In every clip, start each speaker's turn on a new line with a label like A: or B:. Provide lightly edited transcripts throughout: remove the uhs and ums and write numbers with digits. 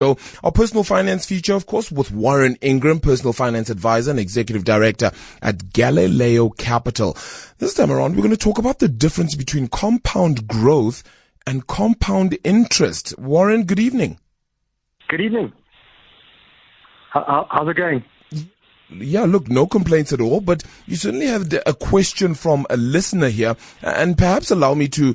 A: So our personal finance feature, of course, with Warren Ingram, personal finance advisor and executive director at Galileo Capital. This time around, we're going to talk about the difference between compound growth and compound interest. Warren, good evening.
B: Good evening. How's it going?
A: Yeah, look, no complaints at all, but you certainly have a question from a listener here, and perhaps allow me to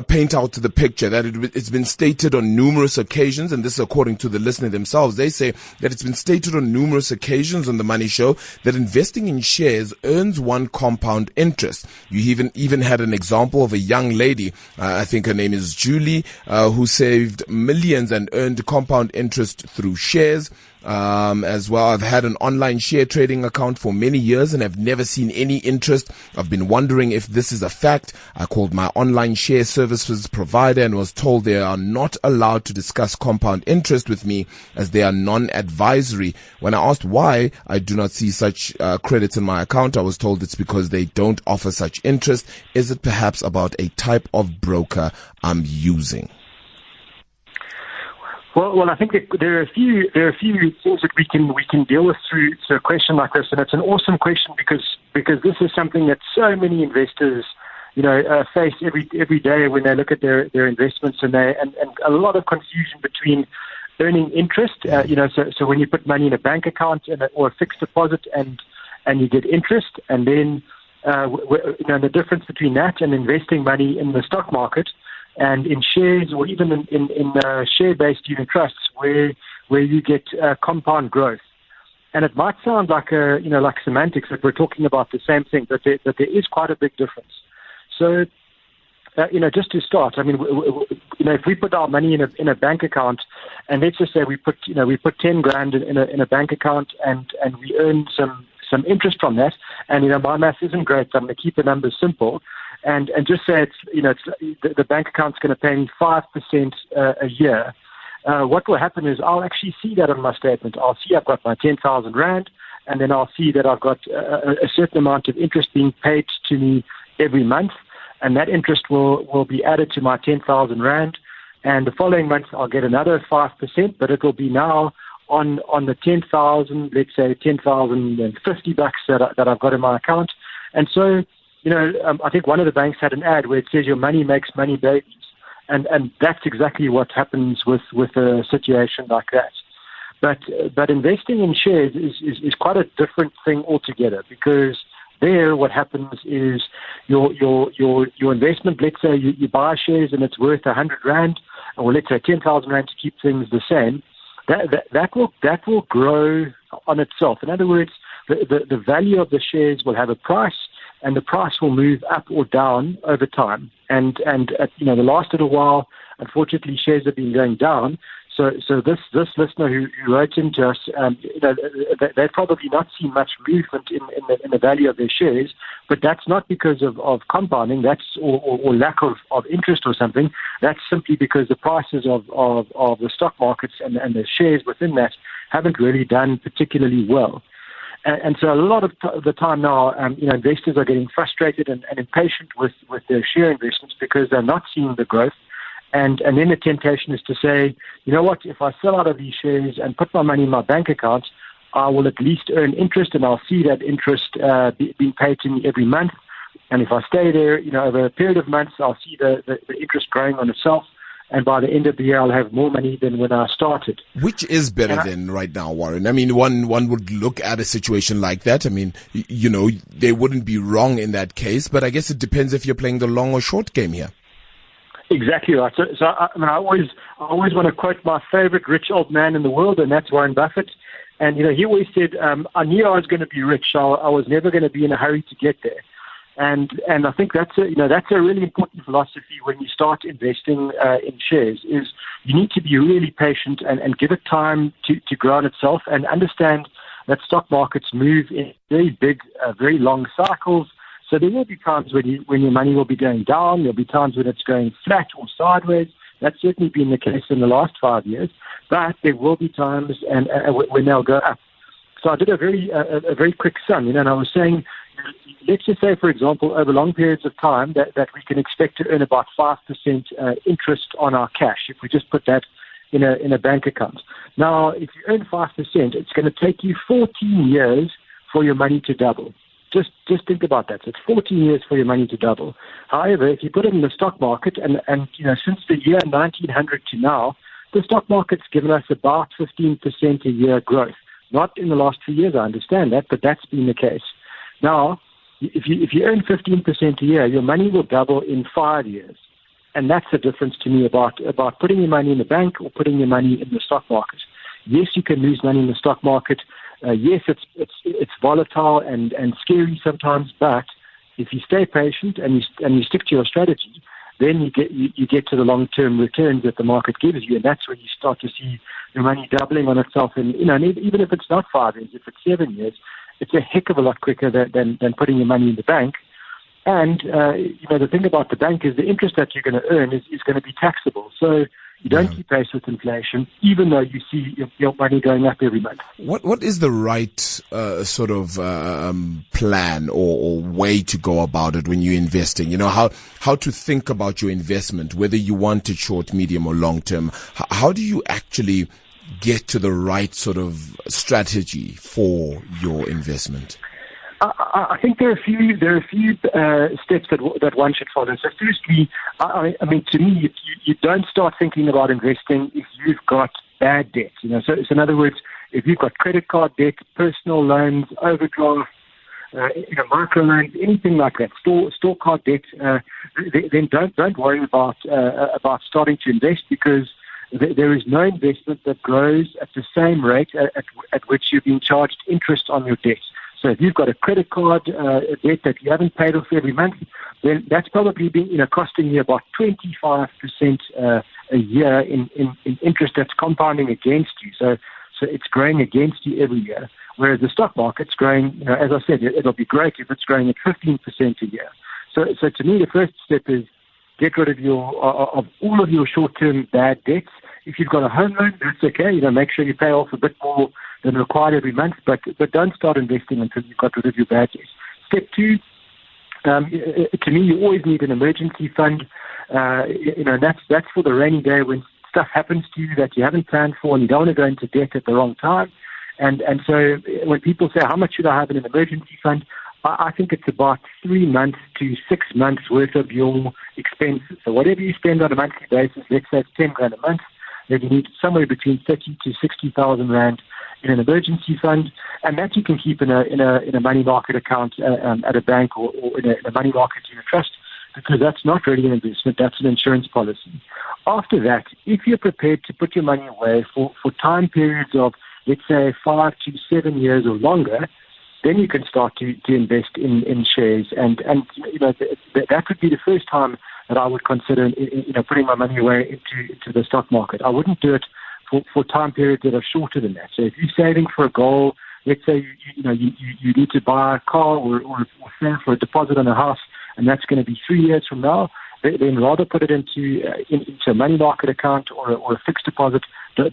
A: paint out the picture that it's been stated on numerous occasions, and this is according to the listener themselves. They say that it's been stated on numerous occasions on the Money Show that investing in shares earns one compound interest. You even had an example of a young lady, I think her name is Julie, who saved millions and earned compound interest through shares. As well, I've had an online share trading account for many years and have never seen any interest. I've been wondering if this is a fact. I called my online share services provider and was told they are not allowed to discuss compound interest with me as they are non-advisory. When I asked why I do not see such credits in my account, I was told it's because they don't offer such interest. Is it perhaps about a type of broker I'm using?
B: Well, I think that there are a few things that we can deal with through a question like this, and it's an awesome question because this is something that so many investors, face every day when they look at their investments, and a lot of confusion between earning interest. So when you put money in a bank account or a fixed deposit and you get interest, and then the difference between that and investing money in the stock market and in shares, or even in share-based unit trusts, where you get compound growth. And it might sound like like semantics, that we're talking about the same thing, but there is quite a big difference. So, just to start, I mean, if we put our money in a bank account, and let's just say we put 10 grand in a bank account, and we earn some interest from that, and my math isn't great, so I'm going to keep the numbers simple. And just say the bank account's going to pay me 5% a year. What will happen is I'll actually see that on my statement. I'll see I've got my 10,000 rand, and then I'll see that I've got a certain amount of interest being paid to me every month, and that interest will be added to my 10,000 rand. And the following month I'll get another 5%, but it will be now on the 10,000, let's say 10,050 bucks that I've got in my account. And so, I think one of the banks had an ad where it says your money makes money babies. And that's exactly what happens with a situation like that. But investing in shares is quite a different thing altogether, because there what happens is your investment, let's say you buy shares and it's worth 100 rand, or let's say 10,000 rand to keep things the same, that will grow on itself. In other words, the value of the shares will have a price, and the price will move up or down over time. And the last little while, unfortunately, shares have been going down. So this listener who wrote into us, they've probably not seen much movement in the value of their shares, but that's not because of compounding, or lack of interest or something. That's simply because the prices of the stock markets and the shares within that haven't really done particularly well. And so a lot of the time now, investors are getting frustrated and impatient with their share investments because they're not seeing the growth. And then the temptation is to say, you know what, if I sell out of these shares and put my money in my bank account, I will at least earn interest, and I'll see that interest being paid to me every month. And if I stay there, over a period of months, I'll see the interest growing on itself. And by the end of the year, I'll have more money than when I started.
A: Which is better than right now, Warren? I mean, one would look at a situation like that. I mean, they wouldn't be wrong in that case, but I guess it depends if you're playing the long or short game here.
B: Exactly right. So I always want to quote my favorite rich old man in the world, and that's Warren Buffett. And he always said, "I knew I was going to be rich. So I was never going to be in a hurry to get there." And I think that's a really important philosophy when you start investing in shares. Is you need to be really patient and give it time to grow on itself, and understand that stock markets move in very big, very long cycles. So there will be times when your money will be going down. There'll be times when it's going flat or sideways. That's certainly been the case in the last 5 years. But there will be times when they'll go up. So I did a very quick sum, and I was saying, let's just say, for example, over long periods of time that we can expect to earn about 5% interest on our cash if we just put that in a bank account. Now, if you earn 5%, it's going to take you 14 years for your money to double. Just think about that. So it's 14 years for your money to double. However, if you put it in the stock market, and since the year 1900 to now, the stock market's given us about 15% a year growth. Not in the last 2 years, I understand that, but that's been the case. Now, if you earn 15% a year, your money will double in 5 years. And that's the difference to me about putting your money in the bank or putting your money in the stock market. Yes, you can lose money in the stock market. Yes, it's volatile and scary sometimes, but if you stay patient and you stick to your strategy, then you get to the long-term returns that the market gives you, and that's when you start to see your money doubling on itself. And even if it's not 5 years, if it's 7 years, it's a heck of a lot quicker than putting your money in the bank. And the thing about the bank is the interest that you're going to earn is going to be taxable. So you don't keep pace with inflation, even though you see your money going up every month.
A: What is the right sort of plan or way to go about it when you're investing? How to think about your investment, whether you want it short, medium, or long term. How do you actually get to the right sort of strategy for your investment?
B: I think there are a few steps that one should follow. So firstly, I mean, to me, you don't start thinking about investing if you've got bad debt. So in other words, if you've got credit card debt, personal loans, overdraft, micro loans, anything like that, store card debt, then don't worry about starting to invest, because there is no investment that grows at the same rate at which you're being charged interest on your debt. So if you've got a credit card debt that you haven't paid off every month, then that's probably been costing you about 25% a year in interest that's compounding against you. So it's growing against you every year. Whereas the stock market's growing, as I said, it'll be great if it's growing at 15% a year. So to me, the first step is get rid of all of your short-term bad debts. If you've got a home loan, that's okay. Make sure you pay off a bit more than required every month, but don't start investing until you've got rid of your bad debts. Step two, to me, you always need an emergency fund. That's for the rainy day when stuff happens to you that you haven't planned for and you don't want to go into debt at the wrong time. And so when people say, how much should I have in an emergency fund? I think it's about 3 months to 6 months worth of your expenses. So whatever you spend on a monthly basis, let's say it's 10 grand a month, then you need somewhere between 30 to 60,000 rand in an emergency fund, and that you can keep in a money market account at a bank or in a money market unit trust, because that's not really an investment, that's an insurance policy. After that, if you're prepared to put your money away for time periods of, let's say, 5 to 7 years or longer, then you can start to invest in shares, and that would be the first time that I would consider putting my money away into the stock market. I wouldn't do it for time periods that are shorter than that. So if you're saving for a goal, let's say you need to buy a car or save for a deposit on a house, and that's going to be 3 years from now, then rather put it into a money market account or a fixed deposit.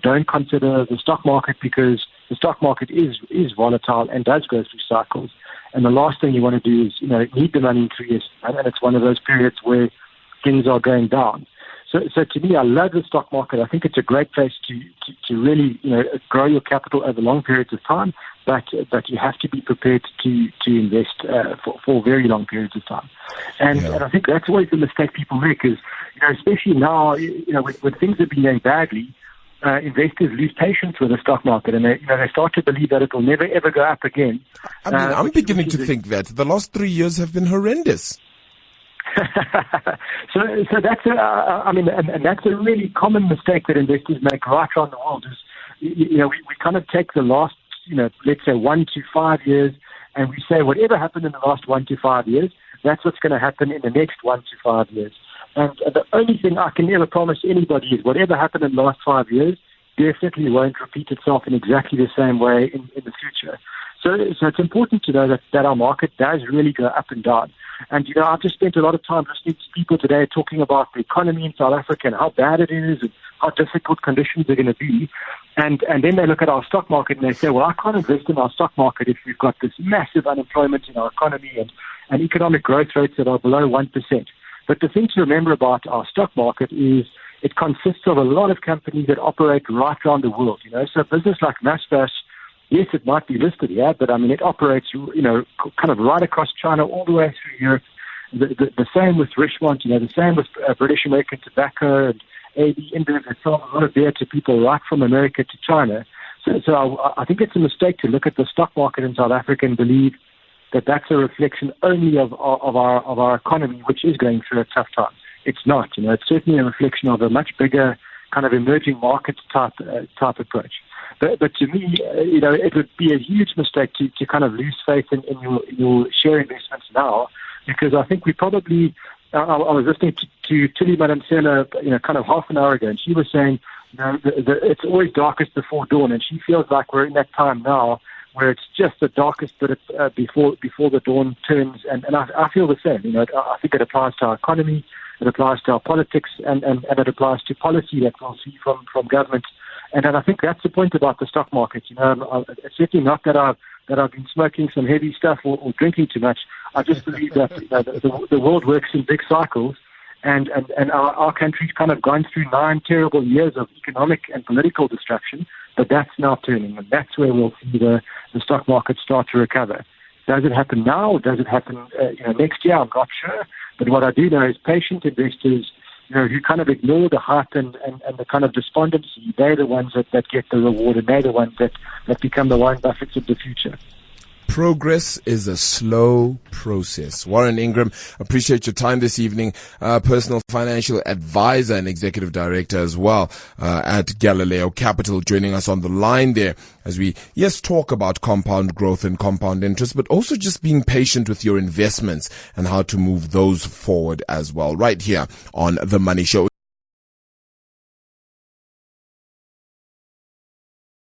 B: Don't consider the stock market, because the stock market is volatile and does go through cycles. And the last thing you want to do is need the money in 3 years, and it's one of those periods where things are going down. So to me, I love the stock market. I think it's a great place to really grow your capital over long periods of time, but you have to be prepared to invest for very long periods of time. And I think that's always the mistake people make is, especially now, when things have been going badly, investors lose patience with the stock market, and they start to believe that it will never ever go up again.
A: I mean, I'm beginning to think that the last 3 years have been horrendous.
B: So that's and that's a really common mistake that investors make right around the world. Is we kind of take the last let's say 1 to 5 years, and we say whatever happened in the last 1 to 5 years, that's what's going to happen in the next 1 to 5 years. And the only thing I can ever promise anybody is whatever happened in the last 5 years definitely won't repeat itself in exactly the same way in the future. So it's important to know that our market does really go up and down. And, I've just spent a lot of time listening to people today talking about the economy in South Africa and how bad it is and how difficult conditions are going to be. And then they look at our stock market and they say, well, I can't invest in our stock market if we've got this massive unemployment in our economy and economic growth rates that are below 1%. But the thing to remember about our stock market is it consists of a lot of companies that operate right around the world. So a business like Naspers, yes, it might be listed here, but I mean, it operates, kind of right across China all the way through Europe. The same with Richemont, the same with British American Tobacco and AB InBev that sell a lot of beer to people right from America to China. So I think it's a mistake to look at the stock market in South Africa and believe that that's a reflection only of our economy, which is going through a tough time. It's not. It's certainly a reflection of a much bigger kind of emerging market type approach. But to me, it would be a huge mistake to kind of lose faith in your share investments now, because I think we probably. I was listening to Tilly Madamsela, kind of half an hour ago, and she was saying, it's always darkest before dawn, and she feels like we're in that time now where it's just the darkest bit before the dawn turns, and I feel the same. I think it applies to our economy, it applies to our politics, and it applies to policy that we'll see from government. And I think that's the point about the stock market. It's certainly not that I've been smoking some heavy stuff or drinking too much. I just believe that the world works in big cycles, and our country's kind of gone through 9 terrible years of economic and political destruction, but that's now turning, and that's where we'll see the stock market start to recover. Does it happen now, or does it happen next year? I'm not sure. But what I do know is patient investors, who kind of ignore the hype and the kind of despondency, they're the ones that get the reward, and they're the ones that become the Warren Buffetts of the future.
A: Progress is a slow process. Warren Ingram, appreciate your time this evening. Personal financial advisor and executive director as well at Galileo Capital, joining us on the line there as we, talk about compound growth and compound interest, but also just being patient with your investments and how to move those forward as well, right here on The Money Show.